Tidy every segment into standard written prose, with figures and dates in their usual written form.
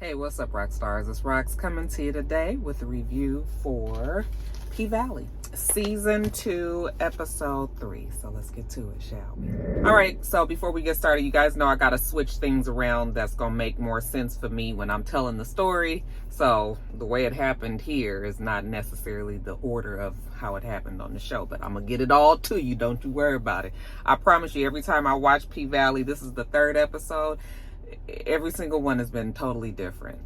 Hey, what's up, rock stars? It's Rox coming to you today with a review for P-Valley, Season 2, Episode 3. So let's get to it, shall we? All right, so before we get started, you guys know I got to switch things around that's going to make more sense for me when I'm telling the story. So the way it happened here is not necessarily the order of how it happened on the show, but I'm going to get it all to you. Don't you worry about it. I promise you, every time I watch P-Valley, this is the third episode, every single one has been totally different.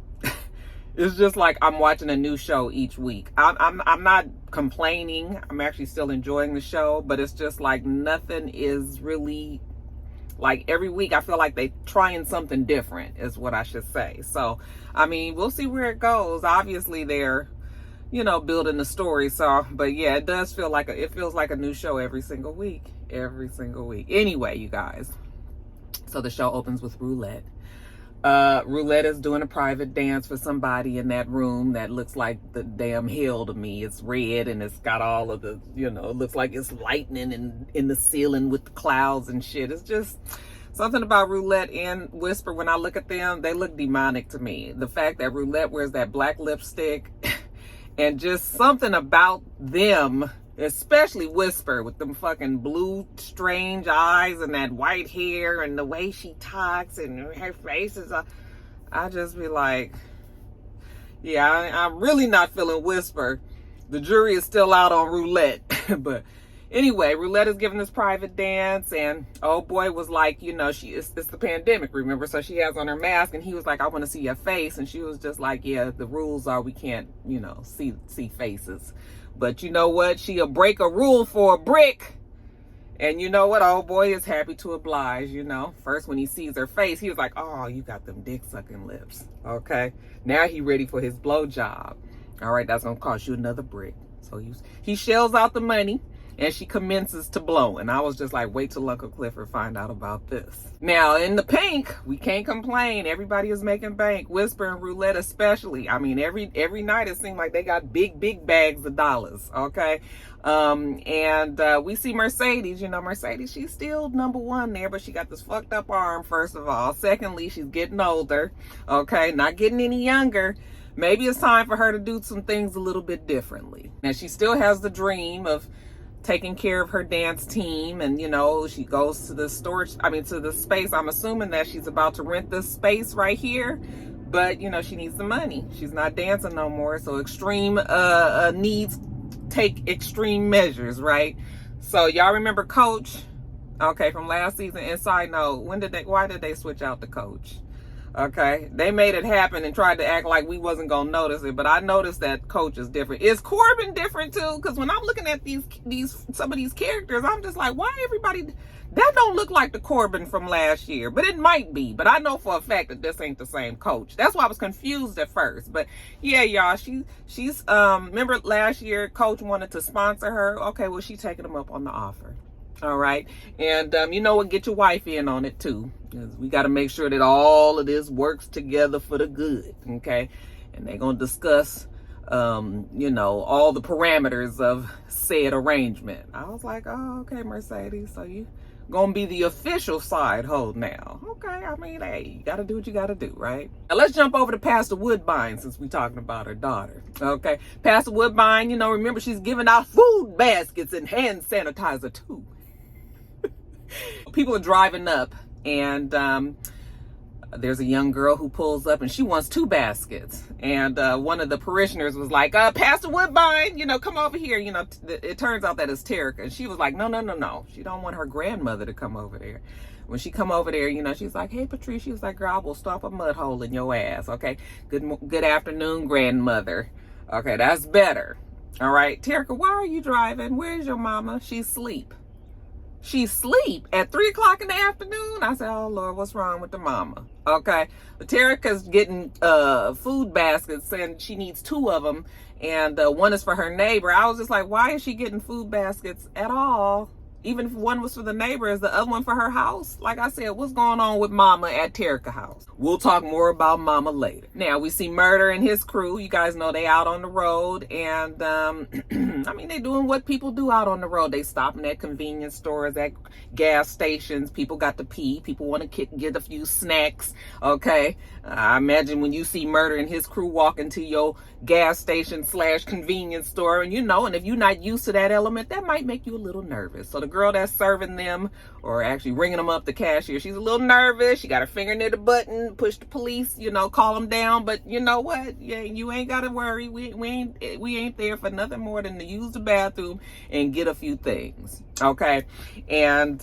It's just like I'm watching a new show each week. I'm not complaining. I'm actually still enjoying the show, but it's just like nothing is really, like every week I feel like they trying something different is what I should say. So, I mean, we'll see where it goes. Obviously they're, building the story. So, but yeah, it does feel like, it feels like a new show every single week. Anyway, you guys. So the show opens with Roulette. Roulette is doing a private dance for somebody in that room that looks like the damn hell to me. It's red and it's got all of the, it looks like it's lightning and in the ceiling with the clouds and shit. It's just something about Roulette and Whisper. When I look at them, they look demonic to me. The fact that Roulette wears that black lipstick and just something about them, especially Whisper with them fucking blue strange eyes and that white hair and the way she talks and her face is I just be like, yeah, I'm really not feeling Whisper. The jury is still out on Roulette. But anyway, Roulette is giving this private dance and old boy was like, it's the pandemic, remember? So she has on her mask and he was like, I want to see your face. And she was just like, yeah, the rules are we can't, see faces. But you know what? She'll break a rule for a brick. And you know what? Old boy is happy to oblige, First, when he sees her face, he was like, oh, you got them dick-sucking lips. Okay? Now he ready for his blowjob. All right, that's going to cost you another brick. So he shells out the money, and she commences to blow. And I was just like, wait till Uncle Clifford find out about this. Now, in the pink, we can't complain. Everybody is making bank. Whisper and Roulette especially. I mean, every night it seemed like they got big bags of dollars, okay? And we see Mercedes. Mercedes, she's still number one there, but she got this fucked up arm, first of all. Secondly, she's getting older, okay? Not getting any younger. Maybe it's time for her to do some things a little bit differently. Now, she still has the dream of taking care of her dance team, and she goes to the to the space. I'm assuming that she's about to rent this space right here, but she needs the money. She's not dancing no more, so extreme needs take extreme measures, right? So y'all remember Coach, okay, from last season? And side note, why did they switch out the coach? Okay, they made it happen and tried to act like we wasn't gonna notice it, but I noticed that Coach is different. Is Corbin different too? Because when I'm looking at some of these characters, I'm just like, why everybody that don't look like the Corbin from last year? But it might be. But I know for a fact that this ain't the same Coach. That's why I was confused at first. But yeah, y'all, she's remember last year Coach wanted to sponsor her. Okay, well, she's taking him up on the offer. All right. And you know what? Get your wife in on it too. We got to make sure that all of this works together for the good. Okay. And they're going to discuss, all the parameters of said arrangement. I was like, oh, okay, Mercedes. So you going to be the official side hoe now. Okay. I mean, hey, you got to do what you got to do, right? Now let's jump over to Pastor Woodbine since we're talking about her daughter. Okay. Pastor Woodbine, remember she's giving out food baskets and hand sanitizer too. People are driving up and there's a young girl who pulls up and she wants 2 baskets. And one of the parishioners was like, Pastor Woodbine, come over here. It turns out that it's Terica. And she was like, no. She don't want her grandmother to come over there. When she come over there, she's like, hey, Patrice. She was like, girl, I will stomp a mud hole in your ass. Okay. Good afternoon, grandmother. Okay. That's better. All right. Terica, why are you driving? Where's your mama? She's asleep. She's asleep at 3 o'clock in the afternoon. I said, oh Lord, what's wrong with the mama? Okay. But Terica's getting food baskets and she needs 2 of them. And one is for her neighbor. I was just like, why is she getting food baskets at all Even if one was for the neighbors, the other one for her house. Like I said, what's going on with Mama at Terica House? We'll talk more about Mama later. Now, we see Murder and his crew. You guys know they out on the road. And, I mean, they doing what people do out on the road. They stopping at convenience stores, at gas stations. People got to pee. People want to get a few snacks. Okay. I imagine when you see Murder and his crew walk into your gas station / convenience store, and and if you're not used to that element, that might make you a little nervous. So the girl that's serving them, or actually ringing them up, the cashier, she's a little nervous. She got her finger near the button, push the police, call them down. But you know what? Yeah, you ain't got to worry. We ain't there for nothing more than to use the bathroom and get a few things. Okay. And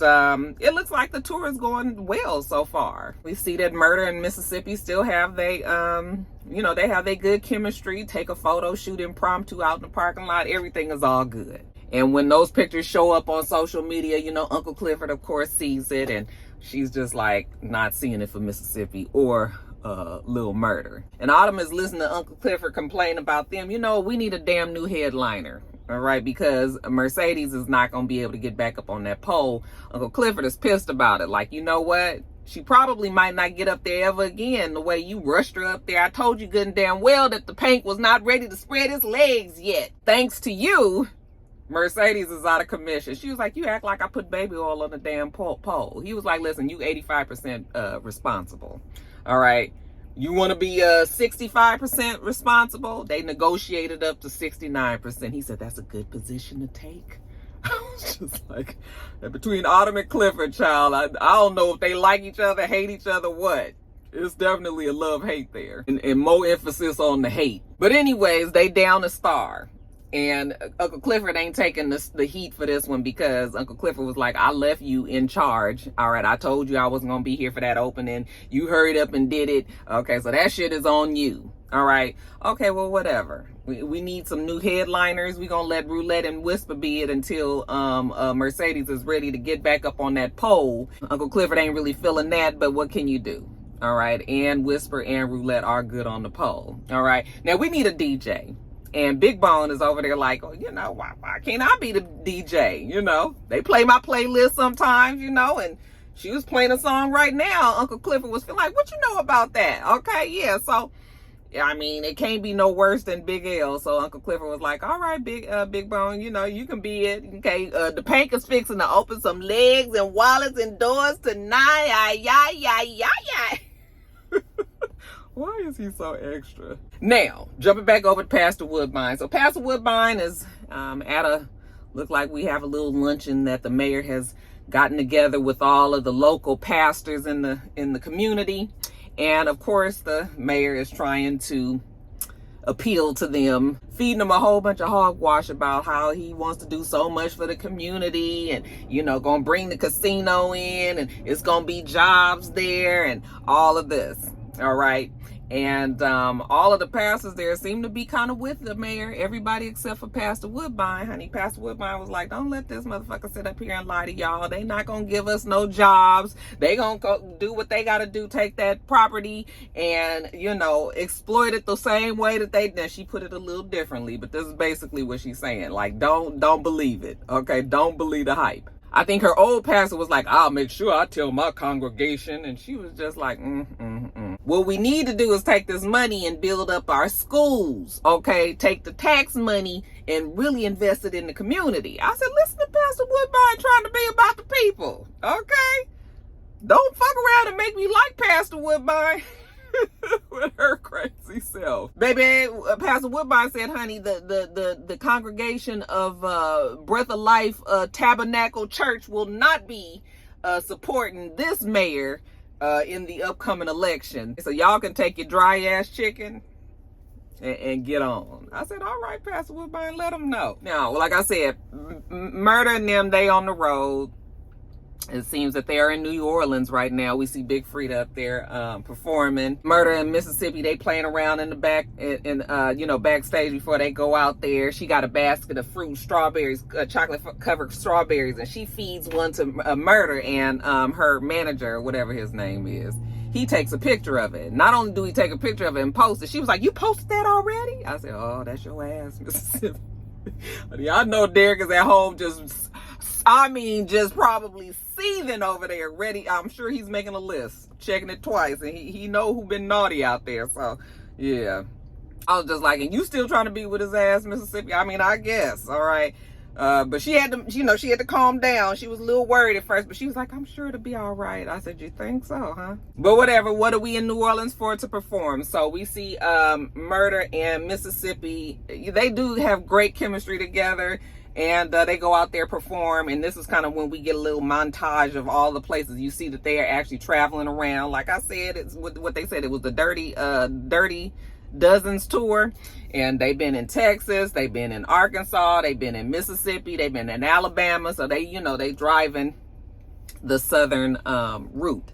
it looks like the tour is going well so far. We see that Murder in Mississippi still have they have their good chemistry. Take a photo shoot impromptu out in the parking lot. Everything is all good. And when those pictures show up on social media, Uncle Clifford, of course, sees it. And she's just like not seeing it for Mississippi or Lil Murder. And Autumn is listening to Uncle Clifford complain about them. We need a damn new headliner. All right, because Mercedes is not going to be able to get back up on that pole. Uncle Clifford is pissed about it. Like, you know what? She probably might not get up there ever again the way you rushed her up there. I told you good and damn well that the paint was not ready to spread its legs yet. Thanks to you, Mercedes is out of commission. She was like, you act like I put baby oil on the damn pole. He was like, listen, you 85% responsible. All right. You want to be 65% responsible? They negotiated up to 69%. He said, that's a good position to take. I was just like, between Autumn and Clifford, child, I don't know if they like each other, hate each other, what. It's definitely a love-hate there. And more emphasis on the hate. But anyways, they down a star. And Uncle Clifford ain't taking the heat for this one, because Uncle Clifford was like, I left you in charge. All right, I told you I wasn't going to be here for that opening. You hurried up and did it. Okay, so that shit is on you. All right. Okay, well, whatever. We need some new headliners. We're going to let Roulette and Whisper be it until Mercedes is ready to get back up on that pole. Uncle Clifford ain't really feeling that, but what can you do? All right, and Whisper and Roulette are good on the pole. All right. Now, we need a DJ. And Big Bone is over there like, why can't I be the DJ? They play my playlist sometimes, and she was playing a song right now. Uncle Clifford was feeling like, what you know about that? Okay, yeah. So, I mean, it can't be no worse than Big L. So Uncle Clifford was like, all right, Big Bone, you can be it. Okay, the Pank is fixing to open some legs and wallets and doors tonight. Yeah. Why is he so extra? Now, jumping back over to Pastor Woodbine. So Pastor Woodbine is look like we have a little luncheon that the mayor has gotten together with all of the local pastors in the community. And of course, the mayor is trying to appeal to them, feeding them a whole bunch of hogwash about how he wants to do so much for the community and, gonna bring the casino in and it's gonna be jobs there and all of this. All right. And all of the pastors there seem to be kind of with the mayor. Everybody except for Pastor Woodbine, honey. Pastor Woodbine was like, don't let this motherfucker sit up here and lie to y'all. They not going to give us no jobs. They going to do what they got to do, take that property and, exploit it the same way that they did. She put it a little differently, but this is basically what she's saying. Like, don't believe it. Okay, don't believe the hype. I think her old pastor was like, I'll make sure I tell my congregation. And she was just like, What we need to do is take this money and build up our schools. Okay, take the tax money and really invest it in the community. I said, listen to Pastor Woodbine trying to be about the people. Okay, don't fuck around and make me like Pastor Woodbine. With her crazy self. Baby, Pastor Woodbine said, honey, the congregation of Breath of Life Tabernacle Church will not be supporting this mayor in the upcoming election. So y'all can take your dry ass chicken and get on. I said, all right, Pastor Woodbine, let them know. Now, like I said, Murder and them, they on the road. It seems that they are in New Orleans right now. We see Big Frida up there performing. Murder in Mississippi, they playing around in the back, backstage before they go out there. She got a basket of fruit, strawberries, chocolate-covered strawberries, and she feeds one to Murder, and her manager, whatever his name is, he takes a picture of it. Not only do he take a picture of it and post it, she was like, you posted that already? I said, oh, that's your ass, Mississippi. I know Derek is at home just I mean, just probably seething over there, ready. I'm sure he's making a list, checking it twice, and he know who been naughty out there. So, yeah. I was just like, and you still trying to be with his ass, Mississippi? I mean, I guess, all right. But she had to, she had to calm down. She was a little worried at first, but she was like, I'm sure it'll be all right. I said, you think so, huh? But whatever, what are we in New Orleans for to perform? So we see Murder and Mississippi. They do have great chemistry together. And they go out there, perform, and this is kind of when we get a little montage of all the places. You see that they are actually traveling around. Like I said, it's what they said. It was the Dirty Dozens tour, and they've been in Texas, they've been in Arkansas, they've been in Mississippi, they've been in Alabama. So they driving the southern route.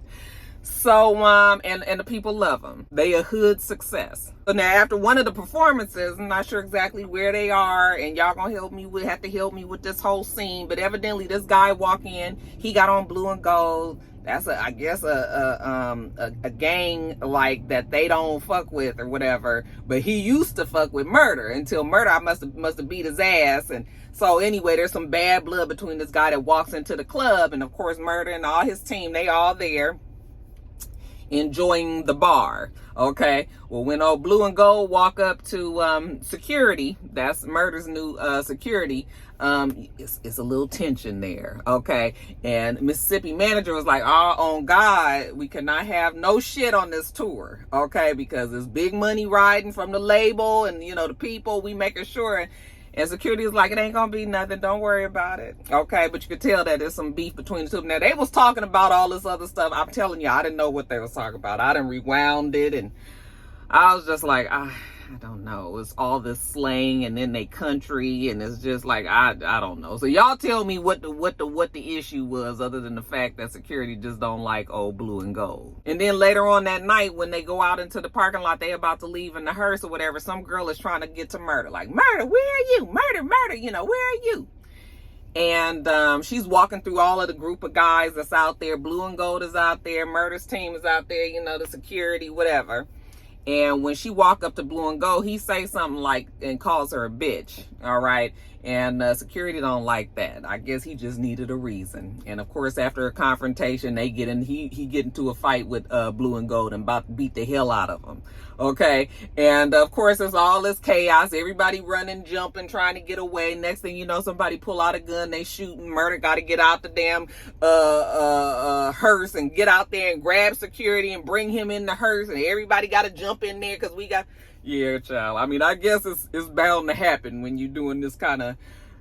So and the people love them. They a hood success. So now after one of the performances, I'm not sure exactly where they are, and y'all gonna have to help me with this whole scene. But evidently this guy walk in, he got on blue and gold. That's I guess a gang like that they don't fuck with or whatever. But he used to fuck with Murder until Murder must have beat his ass. And so anyway, there's some bad blood between this guy that walks into the club, and of course Murder and all his team, they all there enjoying the bar. Okay, well, when old Blue and Gold walk up to security, that's Murder's new security, it's a little tension there. Okay, and Mississippi manager was like, oh, on God, we cannot have no shit on this tour. Okay, because there's big money riding from the label and the people. We making sure. And security is like, it ain't gonna be nothing, don't worry about it. Okay, but you could tell that there's some beef between the two of them. Now, they was talking about all this other stuff. I'm telling you, I didn't know what they was talking about. I done rewound it, and I was just like, I don't know. It's all this slang, and then they country, and it's just like, I don't know. So y'all tell me what the issue was, other than the fact that security just don't like old Blue and Gold. And then later on that night, when they go out into the parking lot, they about to leave in the hearse or whatever, some girl is trying to get to Murder, like, Murder, where are you? Murder, where are you? And she's walking through all of the group of guys that's out there. Blue and Gold is out there, Murder's team is out there, the security, whatever. And when she walk up to Blue and Gold, he say something like, and calls her a bitch. All right. And security don't like that. I guess he just needed a reason. And of course, after a confrontation, they get in, he get into a fight with Blue and Gold and about to beat the hell out of him. Okay. And of course, there's all this chaos. Everybody running, jumping, trying to get away. Next thing you know, somebody pull out a gun, they shooting. Murder got to get out the damn hearse and get out there and grab security and bring him in the hearse. And everybody got to jump in there because we got... Yeah, child. I mean, I guess it's bound to happen when you're doing this kind of,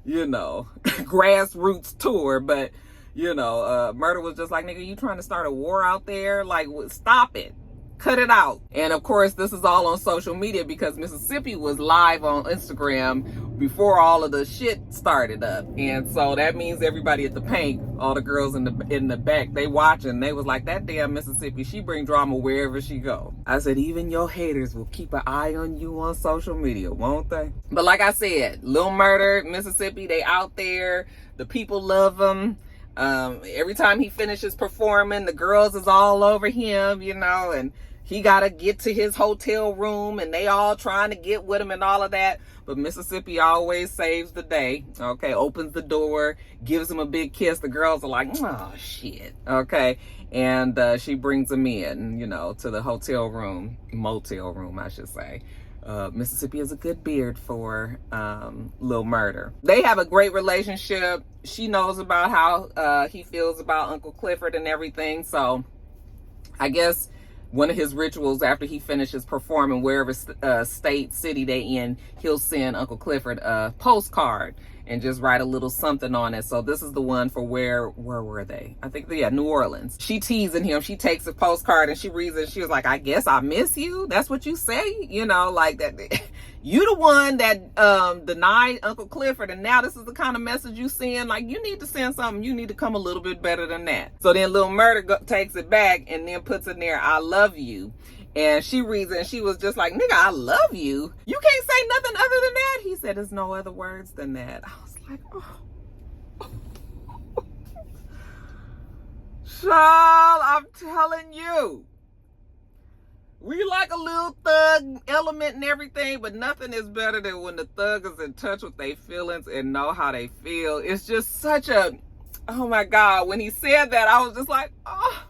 grassroots tour. But, Murder was just like, nigga, you trying to start a war out there? Like, stop it. Cut it out. And of course, this is all on social media because Mississippi was live on Instagram before all of the shit started up. And so that means everybody at the paint, all the girls in the back, they watching. They was like, that damn Mississippi, she bring drama wherever she go. I said, even your haters will keep an eye on you on social media, won't they? But like I said, Lil Murder, Mississippi, they out there. The people love them. Every time he finishes performing, the girls is all over him, and he got to get to his hotel room and they all trying to get with him and all of that. But Mississippi always saves the day. Okay. Opens the door, gives him a big kiss. The girls are like, oh shit. Okay. And, she brings him in, to the motel room, I should say. Mississippi has a good beard for, Lil Murder. They have a great relationship. She knows about how, he feels about Uncle Clifford and everything. So I guess one of his rituals after he finishes performing wherever state, city they in, he'll send Uncle Clifford a postcard and just write a little something on it. So this is the one for where were they? I think, New Orleans. She teasing him. She takes a postcard and she reads it. She was like, I guess I miss you. That's what you say? Like that. You the one that denied Uncle Clifford, and now this is the kind of message you send. Like, you need to send something. You need to come a little bit better than that. So then Lil Murder takes it back and then puts in there, I love you. And she reads it and she was just like, nigga, I love you. You can't say nothing other than that. He said, there's no other words than that. I was like, oh. Child, I'm telling you. We like a little thug element and everything, but nothing is better than when the thug is in touch with their feelings and know how they feel. It's just such a oh my God, when he said that, I was just like, oh,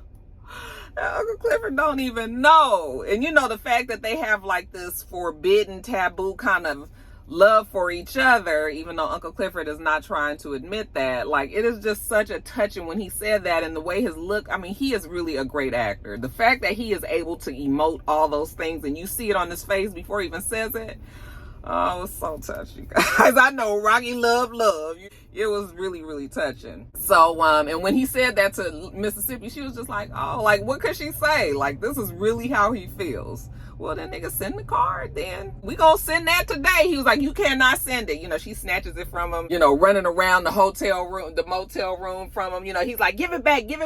Uncle Clifford don't even know. And you know, the fact that they have like this forbidden, taboo kind of love for each other, even though Uncle Clifford is not trying to admit that, like, it is just such a touching when he said that, and the way his look, I mean, he is really a great actor. The fact that he is able to emote all those things and you see it on his face before he even says it, oh, it was so touching, guys. I know Rocky love. It was really, really touching. So, and when he said that to Mississippi, she was just like, oh, like, what could she say? Like, this is really how he feels. Well, then nigga, send the card then. We gonna send that today. He was like, you cannot send it. You know, she snatches it from him, you know, running around the hotel room, the motel room from him. You know, he's like, give it back, you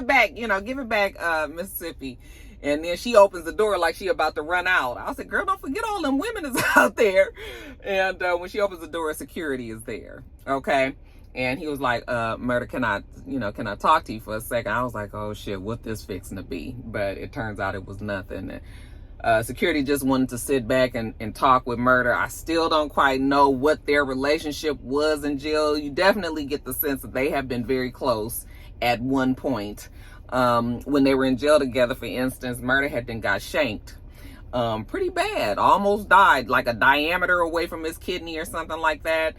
know, give it back, Mississippi. And then she opens the door like she about to run out. I said, girl, don't forget all them women is out there. And when she opens the door, security is there. Okay. And he was like, Murder, can I talk to you for a second? I was like, oh shit, what this fixing to be? But it turns out it was nothing. Security just wanted to sit back and talk with Murder. I still don't quite know what their relationship was in jail. You definitely get the sense that they have been very close at one point. When they were in jail together, for instance, Murder had then got shanked pretty bad, almost died, like a diameter away from his kidney or something like that.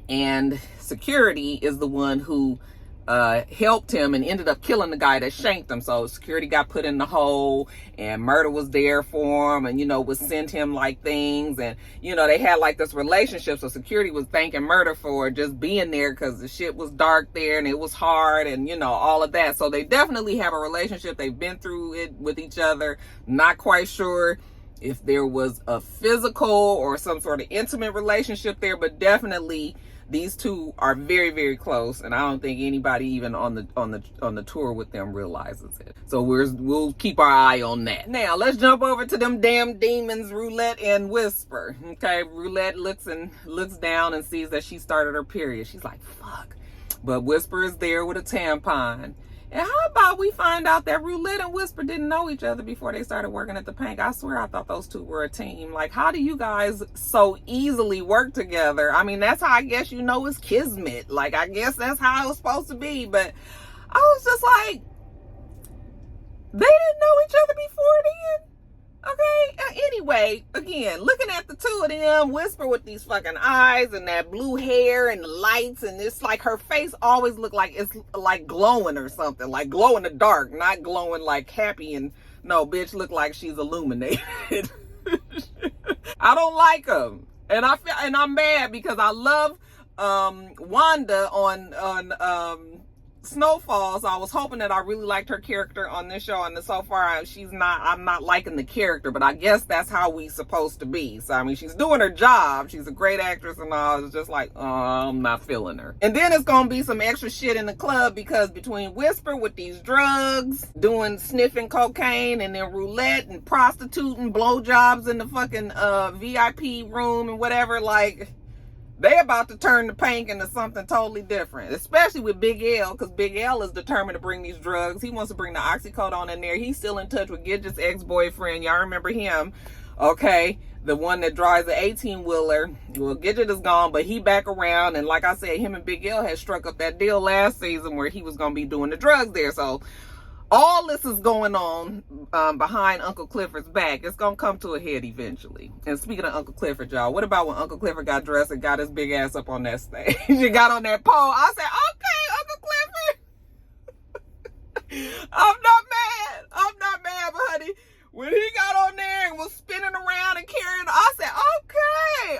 And security is the one who helped him and ended up killing the guy that shanked him. So security got put in the hole, and Murder was there for him, and, you know, would send him like things, and, you know, they had like this relationship. So security was thanking Murder for just being there because the shit was dark there and it was hard, and, you know, all of that. So they definitely have a relationship. They've been through it with each other. Not quite sure if there was a physical or some sort of intimate relationship there, but definitely these two are very, very close, and I don't think anybody even on the tour with them realizes it. So we'll keep our eye on that. Now let's jump over to them damn demons, Roulette and Whisper. Okay, Roulette looks down and sees that she started her period. She's like, fuck. But Whisper is there with a tampon. And how about we find out that Roulette and Whisper didn't know each other before they started working at the Pank? I swear I thought those two were a team. Like, how do you guys so easily work together? I mean, that's how I guess you know it's kismet. Like, I guess that's how it was supposed to be. But I was just like, they didn't know each other before then? Okay, anyway, again, looking at the two of them, Whisper with these fucking eyes and that blue hair and the lights, and it's like her face always look like it's like glowing or something, like glow in the dark, not glowing like happy, and no, bitch look like she's illuminated. I don't like them, and I'm mad because I love Wanda on Snowfall, so I was hoping that I really liked her character on this show, and so far I'm not liking the character, but I guess that's how we supposed to be. So I mean, she's doing her job, she's a great actress and all. It's just like, I'm not feeling her. And then it's gonna be some extra shit in the club, because between Whisper with these drugs, doing sniffing cocaine, and then Roulette and prostituting, blowjobs in the fucking VIP room and whatever, like, they about to turn the Pank into something totally different, especially with Big L, because Big L is determined to bring these drugs. He wants to bring the oxycodone in there. He's still in touch with Gidget's ex-boyfriend. Y'all remember him, okay? The one that drives the 18-wheeler. Well, Gidget is gone, but he back around. And like I said, him and Big L had struck up that deal last season where he was going to be doing the drugs there. So all this is going on behind Uncle Clifford's back. It's going to come to a head eventually. And speaking of Uncle Clifford, y'all, what about when Uncle Clifford got dressed and got his big ass up on that stage? He got on that pole. I said, okay, Uncle Clifford. I'm not mad, but honey, when he got on there and was spinning around and carrying, I said, okay,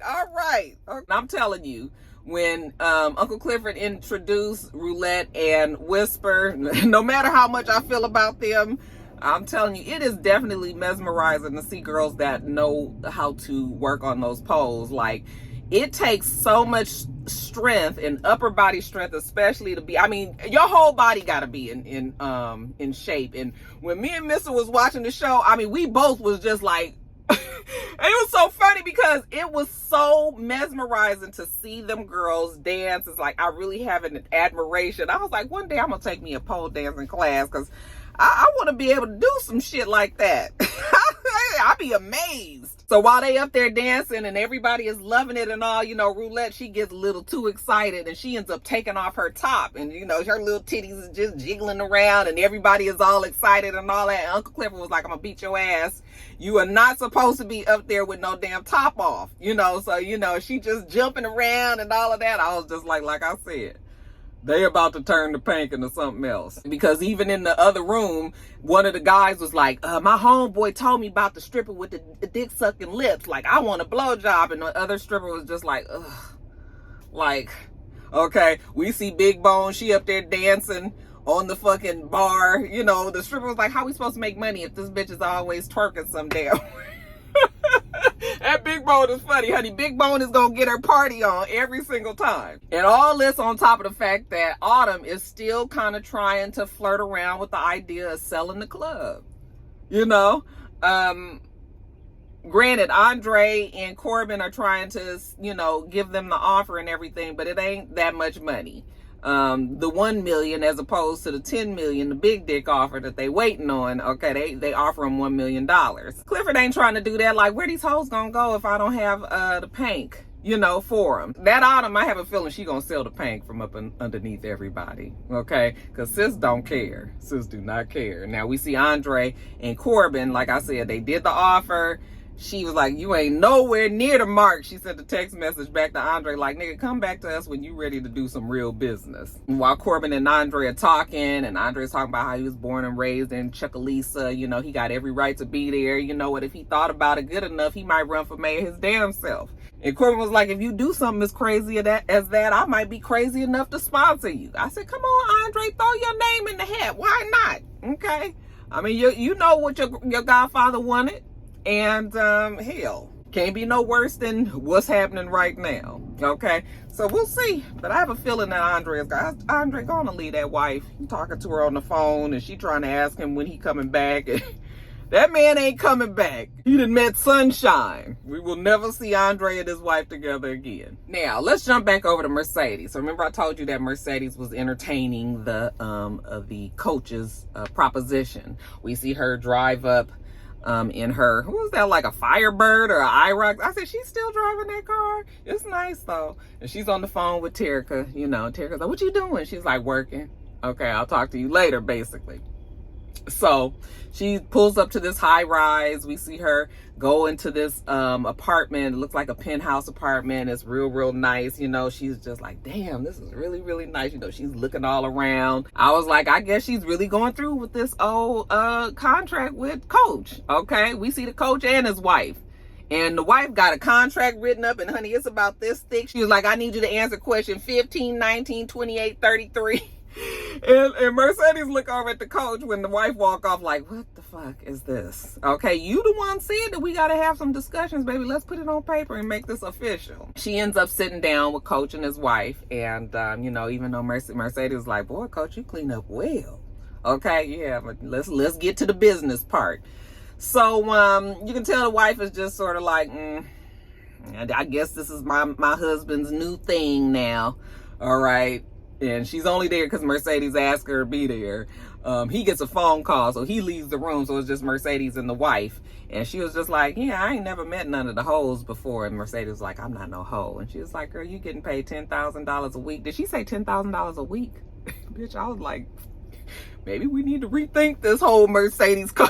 all right. And I'm telling you, when Uncle Clifford introduced Roulette and Whisper, no matter how much I feel about them, I'm telling you, it is definitely mesmerizing to see girls that know how to work on those poles. Like, it takes so much strength and upper body strength, especially to be, I mean, your whole body got to be in shape. And when me and Mr. was watching the show, I mean, we both was just like, it was so funny because it was so mesmerizing to see them girls dance. It's like, I really have an admiration. I was like, one day I'm gonna take me a pole dancing class, because I want to be able to do some shit like that. I be amazed. So while they up there dancing and everybody is loving it and all, you know, Roulette, she gets a little too excited and she ends up taking off her top. And, you know, her little titties is just jiggling around and everybody is all excited and all that. And Uncle Clifford was like, I'm gonna beat your ass. You are not supposed to be up there with no damn top off. You know, so, you know, she just jumping around and all of that. I was just like I said, they about to turn the pink into something else. Because even in the other room, one of the guys was like, my homeboy told me about the stripper with the dick sucking lips. Like, I want a blowjob. And the other stripper was just like, ugh. Like, okay, we see Big Bone. She up there dancing on the fucking bar. You know, the stripper was like, how we supposed to make money if this bitch is always twerking some damn? That Big Bone is funny, honey. Big Bone is gonna get her party on every single time. And all this on top of the fact that Autumn is still kind of trying to flirt around with the idea of selling the club. You know? Granted, Andre and Corbin are trying to, you know, give them the offer and everything, but it ain't that much money. The 1 million as opposed to the 10 million, the big dick offer that they waiting on. Okay, they offer him $1 million. Clifford ain't trying to do that. Like, where these hoes gonna go if I don't have the pink, you know, for them? That Autumn, I have a feeling she gonna sell the pink from up underneath everybody. Okay, because sis don't care. Sis do not care. Now we see Andre and Corbin. Like I said, they did the offer. She was like, you ain't nowhere near the mark. She sent a text message back to Andre like, nigga, come back to us when you ready to do some real business. And while Corbin and Andre are talking, and Andre's talking about how he was born and raised in Chucalissa, you know, he got every right to be there. You know what, if he thought about it good enough, he might run for mayor his damn self. And Corbin was like, if you do something as crazy as that, I might be crazy enough to sponsor you. I said, come on, Andre, throw your name in the hat. Why not? Okay. I mean, you know what your godfather wanted. And hell, can't be no worse than what's happening right now. Okay, so we'll see. But I have a feeling that Andre gonna leave that wife. He talking to her on the phone, and she trying to ask him when he coming back. And that man ain't coming back. He done met sunshine. We will never see Andre and his wife together again. Now let's jump back over to Mercedes. So remember I told you that Mercedes was entertaining the coach's proposition. We see her drive up in her, who was that, like a Firebird or an itsrox? I said, she's still driving that car. It's nice though. And she's on the phone with Terica. You know, Terica's like, what you doing? She's like, working. Okay, I'll talk to you later, basically. So she pulls up to this high rise. We see her go into this apartment. It looks like a penthouse apartment. It's real nice. You know, she's just like, damn, this is really nice. You know, she's looking all around. I was like, I guess she's really going through with this old contract with Coach. Okay, we see the coach and his wife. And the wife got a contract written up, and honey, it's about this thick. She was like, I need you to answer question 15, 19, 28, 33. And Mercedes look over at the coach when the wife walk off like, what the fuck is this? Okay, you the one said that we got to have some discussions, baby. Let's put it on paper and make this official. She ends up sitting down with Coach and his wife. And, you know, even though Mercedes is like, boy, Coach, you clean up well. Okay, yeah, but let's get to the business part. So you can tell the wife is just sort of like, I guess this is my husband's new thing now. All right. And she's only there because Mercedes asked her to be there. He gets a phone call, so he leaves the room. So it's just Mercedes and the wife. And she was just like, yeah, I ain't never met none of the hoes before. And Mercedes was like, I'm not no hoe. And she was like, girl, you getting paid $10,000 a week. Did she say $10,000 a week? Bitch, I was like, maybe we need to rethink this whole Mercedes car.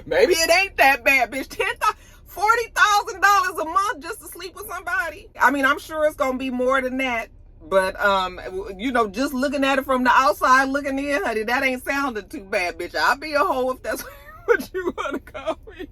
Maybe it ain't that bad, bitch. $40,000 a month just to sleep with somebody. I mean, I'm sure it's going to be more than that. But, you know, just looking at it from the outside, looking in, honey, that ain't sounding too bad, bitch. I'll be a hoe if that's what you want to call me.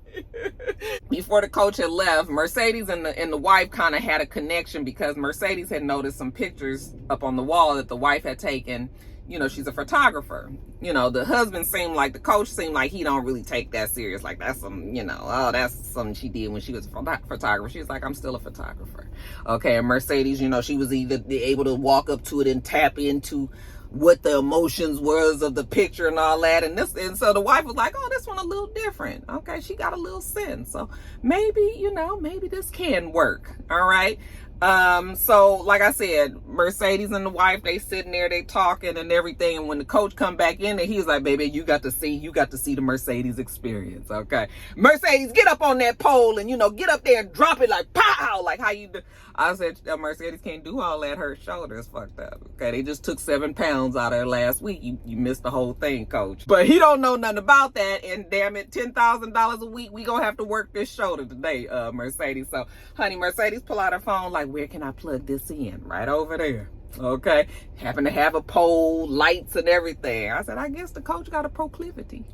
Before the coach had left, Mercedes and the wife kind of had a connection because Mercedes had noticed some pictures up on the wall that the wife had taken. You know, she's a photographer. You know, the the coach seemed like he don't really take that serious. Like, that's some, you know, oh, that's something she did when she was a photographer. She was like, I'm still a photographer. Okay, and Mercedes, you know, she was either able to walk up to it and tap into what the emotions was of the picture and all that. And so the wife was like, oh, this one a little different. Okay, she got a little sense. So maybe, you know, maybe this can work. All right. So like I said, Mercedes and the wife, they sitting there, they talking and everything. And when the coach come back in there, he's like, baby, you got to see the Mercedes experience. Okay. Mercedes, get up on that pole and, get up there and drop it like pow, like how you do. I said, Mercedes can't do all that. Her shoulder is fucked up. Okay. They just took 7 pounds out of her last week. You missed the whole thing, coach. But he don't know nothing about that. And damn it, $10,000 a week. We gonna have to work this shoulder today, Mercedes. So honey, Mercedes pull out her phone like, where can I plug this in? Right over there. Okay. Happen to have a pole, lights and everything. I said, I guess the coach got a proclivity.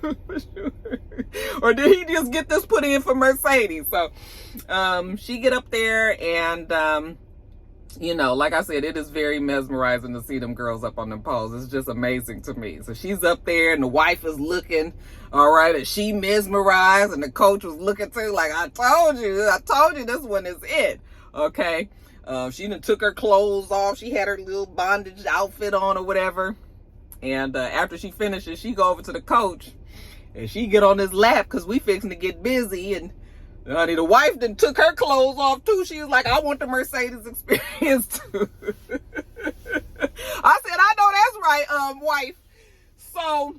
For sure. Or did he just get this put in for Mercedes? So she get up there and like I said, it is very mesmerizing to see them girls up on them poles. It's just amazing to me. So she's up there and the wife is looking, all right, and she mesmerized, and the coach was looking too, like, I told you this one is it. Okay. She done took her clothes off. She had her little bondage outfit on or whatever. And after she finishes, she go over to the coach and she get on his lap because we fixing to get busy. And honey, the wife then took her clothes off too. She was like, I want the Mercedes experience too. I said, I know that's right, wife. So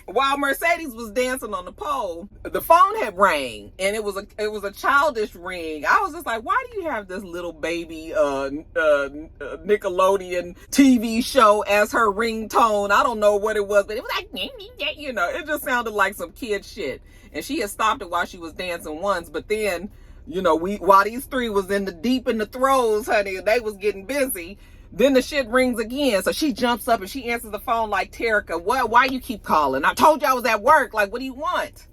while Mercedes was dancing on the pole, the phone had rang, and it was a childish ring. I was just like, why do you have this little baby Nickelodeon TV show as her ringtone? I don't know what it was, but it was like, it just sounded like some kid shit. And she had stopped it while she was dancing once, but then, while these three was deep in the throes, honey, they was getting busy. Then the shit rings again. So she jumps up and she answers the phone like, Terica, why you keep calling? I told you I was at work. Like, what do you want?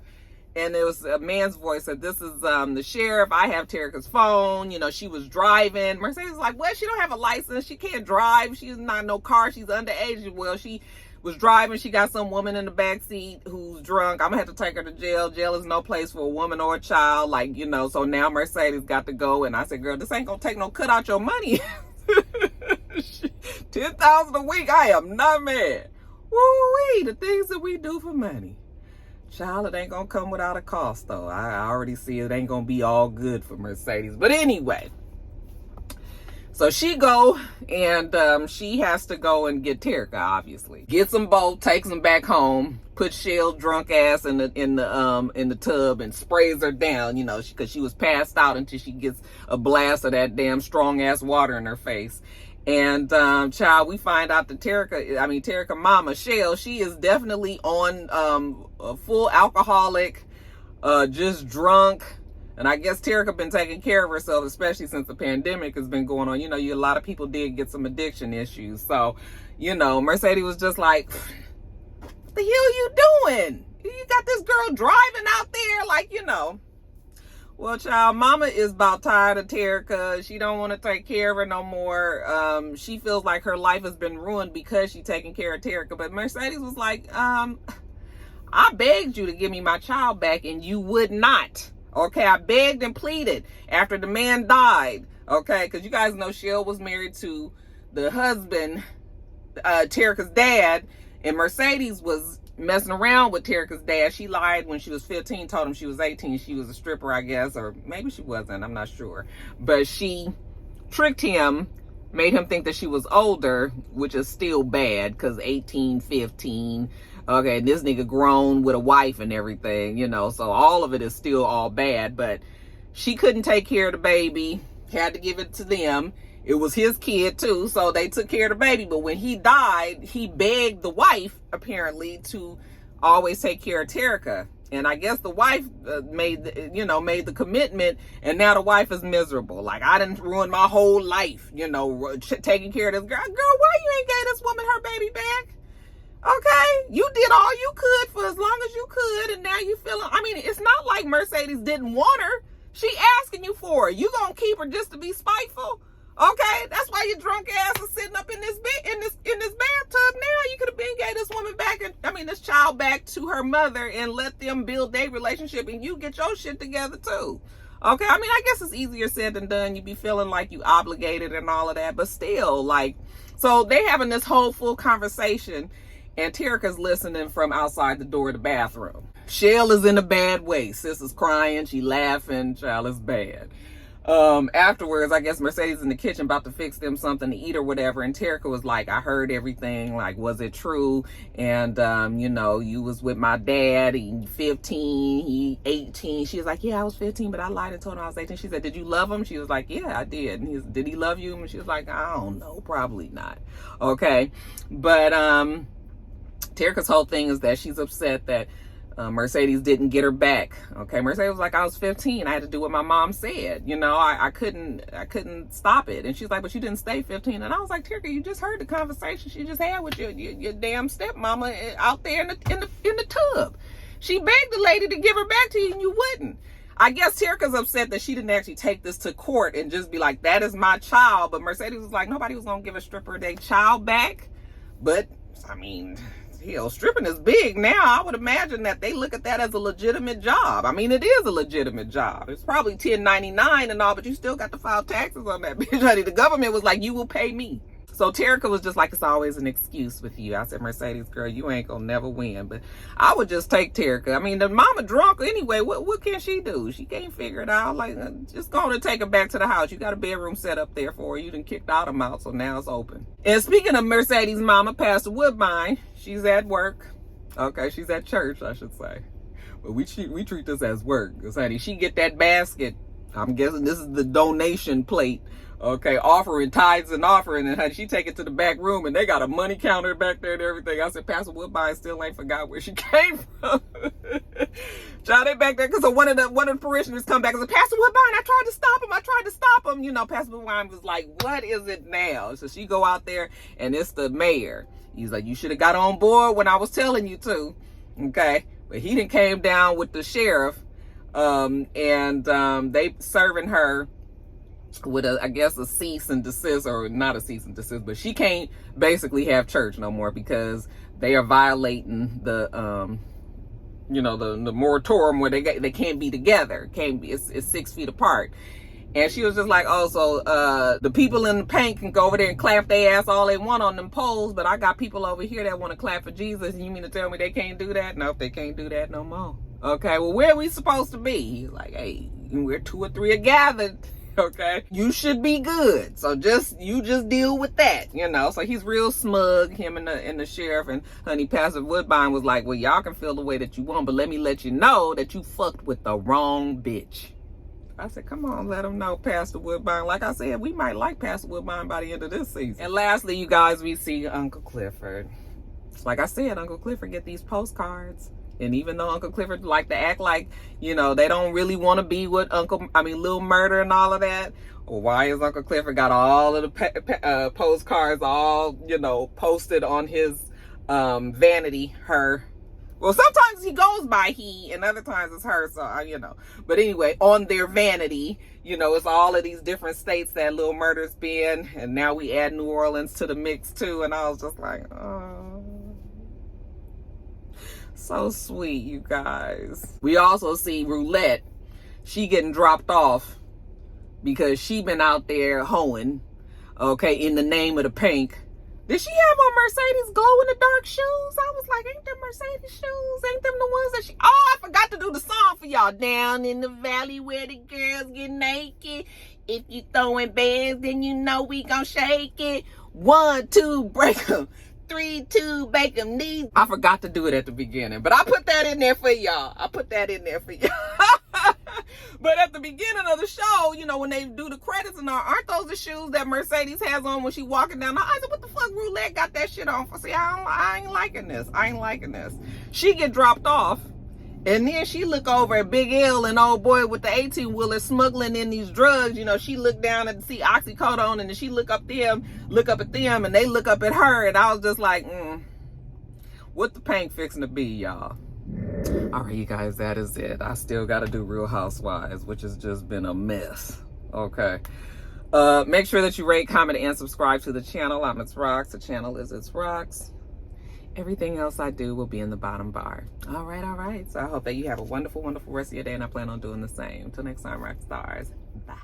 And it was a man's voice said, this is the sheriff. I have Terica's phone. She was driving. Mercedes was like, well, she don't have a license. She can't drive. She's not no car. She's underage. Well, she was driving. She got some woman in the back seat who's drunk. I'm gonna have to take her to jail. Jail is no place for a woman or a child. Like, so now Mercedes got to go. And I said, girl, this ain't gonna take no cut out your money. 10,000 a week. I am not mad. Woo-wee, the things that we do for money. Child, it ain't gonna come without a cost though. I already see it ain't gonna be all good for Mercedes. But anyway, so she go and she has to go and get Terica, obviously. Gets them both, takes them back home, puts Shell drunk ass in the tub and sprays her down, because she was passed out until she gets a blast of that damn strong ass water in her face. And child, we find out that Terica mama, Shell, she is definitely on a full alcoholic, just drunk. And I guess Terica been taking care of herself, especially since the pandemic has been going on. A lot of people did get some addiction issues. So, Mercedes was just like, what the hell you doing? You got this girl driving out there, like, Well, child, mama is about tired of Terica. She don't want to take care of her no more. She feels like her life has been ruined because she's taking care of Terica. But Mercedes was like, I begged you to give me my child back and you would not. Okay, I begged and pleaded after the man died. Okay, because you guys know Shell was married to the husband, Terica's dad, and Mercedes was messing around with Terica's dad. She lied when she was 15, told him she was 18. She was a stripper, I guess, or maybe she wasn't. I'm not sure. But she tricked him, made him think that she was older, which is still bad because 18, 15. Okay, and this nigga grown with a wife and everything, so all of it is still all bad. But she couldn't take care of the baby, had to give it to them. It was his kid too, so they took care of the baby. But when he died, he begged the wife, apparently, to always take care of Terica. And I guess the wife made the commitment, and now the wife is miserable. Like, I didn't ruin my whole life, taking care of this girl. Girl, why you ain't gave this woman her baby back? Okay, you did all you could for as long as you could, and now you feeling, it's not like Mercedes didn't want her. She asking you for her. You gonna keep her just to be spiteful? Okay, that's why your drunk ass is sitting up in this bathtub now. You could have been gave this woman back, this child back to her mother and let them build their relationship, and you get your shit together too. Okay, I guess it's easier said than done. You be feeling like you obligated and all of that, but still, like, so they having this whole full conversation. And Terica's listening from outside the door of the bathroom. Shell is in a bad way. Sis is crying. She laughing. Child is bad. Afterwards, I guess Mercedes in the kitchen about to fix them something to eat or whatever, and Terica was like, I heard everything, like, was it true? And you know, you was with my dad, he 15, he 18. She was like, yeah, I was 15, but I lied and told him I was 18. She said, did you love him? She was like, yeah, I did. And he was, did he love you? And she was like, I don't know, probably not. Okay, but Terica's whole thing is that she's upset that Mercedes didn't get her back. Okay, Mercedes was like, I was 15. I had to do what my mom said. You know, I couldn't stop it. And she's like, but you didn't stay 15. And I was like, Terica, you just heard the conversation she just had with your damn stepmama out there in the tub. She begged the lady to give her back to you, and you wouldn't. I guess Terica's upset that she didn't actually take this to court and just be like, that is my child. But Mercedes was like, nobody was gonna give a stripper their child back. But I mean, hell, stripping is big now. I would imagine that they look at that as a legitimate job. I mean, it is a legitimate job. It's probably 1099 and all, but you still got to file taxes on that bitch, honey. The government was like, you will pay me. So Terica was just like, it's always an excuse with you. I said, Mercedes, girl, you ain't gonna never win. But I would just take Terica. I mean, the mama drunk anyway. What can she do? She can't figure it out. Like, just go on and take her back to the house. You got a bedroom set up there for her. You done kicked out them out, so now it's open. And speaking of Mercedes' mama, Pastor Woodbine, she's at work. Okay, she's at church, I should say. But we treat this as work. Because, honey, she get that basket. I'm guessing this is the donation plate. Okay, offering, tithes and offering, and she take it to the back room, and they got a money counter back there and everything. I said, Pastor Woodbine still ain't forgot where she came from. Child, they back there, because one of the parishioners come back and said, Pastor Woodbine, I tried to stop him. You know, Pastor Woodbine was like, what is it now? So she go out there, and it's the mayor. He's like, you should have got on board when I was telling you to. Okay, but he done came down with the sheriff, and they serving her with I guess a cease and desist, or not a cease and desist, but she can't basically have church no more because they are violating the you know, the moratorium where they can't be together. It's 6 feet apart. And she was just like, oh, so the people in the paint can go over there and clap their ass all they want on them poles, but I got people over here that want to clap for Jesus, and you mean to tell me they can't do that? No, they can't do that no more. Okay, well, where are we supposed to be? He's like, hey, where 2 or 3 are gathered. Okay, you should be good. So you just deal with that, you know. So he's real smug, him and the sheriff. And honey, Pastor Woodbine was like, well, y'all can feel the way that you want, but let me let you know that you fucked with the wrong bitch. I said, come on, let him know, Pastor Woodbine. Like I said, we might like Pastor Woodbine by the end of this season. And lastly, you guys, we see Uncle Clifford. Like I said, Uncle Clifford get these postcards. And even though Uncle Clifford like to act like, you know, they don't really want to be with Lil Murder and all of that, well, why is Uncle Clifford got all of the postcards all, you know, posted on his vanity, her? Well, sometimes he goes by he, and other times it's her, so, you know. But anyway, on their vanity, you know, it's all of these different states that Lil Murder's been, and now we add New Orleans to the mix, too, and I was just like, oh. So sweet, you guys. We also see Roulette. She getting dropped off because she been out there hoeing, okay, in the name of the pink. Did she have on Mercedes glow-in-the-dark shoes? I was like, ain't them Mercedes shoes? Ain't them the ones that she... Oh, I forgot to do the song for y'all. Down in the valley where the girls get naked. If you throwing bands, then you know we gon' shake it. 1, 2, break them. 3, 2, bake them knees. I forgot to do it at the beginning, but I put that in there for y'all. But at the beginning of the show, you know, when they do the credits and all, aren't those the shoes that Mercedes has on when she walking down the aisle? I said, what the fuck Roulette got that shit on for? See, I ain't liking this. She get dropped off, and then she look over at Big L and old boy with the 18-wheeler smuggling in these drugs. You know, she looked down and see oxycodone, and then she look up at them, and they look up at her, and I was just like, what the paint fixing to be, y'all? All right, you guys, that is it. I still got to do Real Housewives, which has just been a mess. Okay. Make sure that you rate, comment, and subscribe to the channel. I'm itsrox. The channel is itsrox. Everything else I do will be in the bottom bar. All right. So I hope that you have a wonderful, wonderful rest of your day, and I plan on doing the same. Until next time, rock stars. Bye.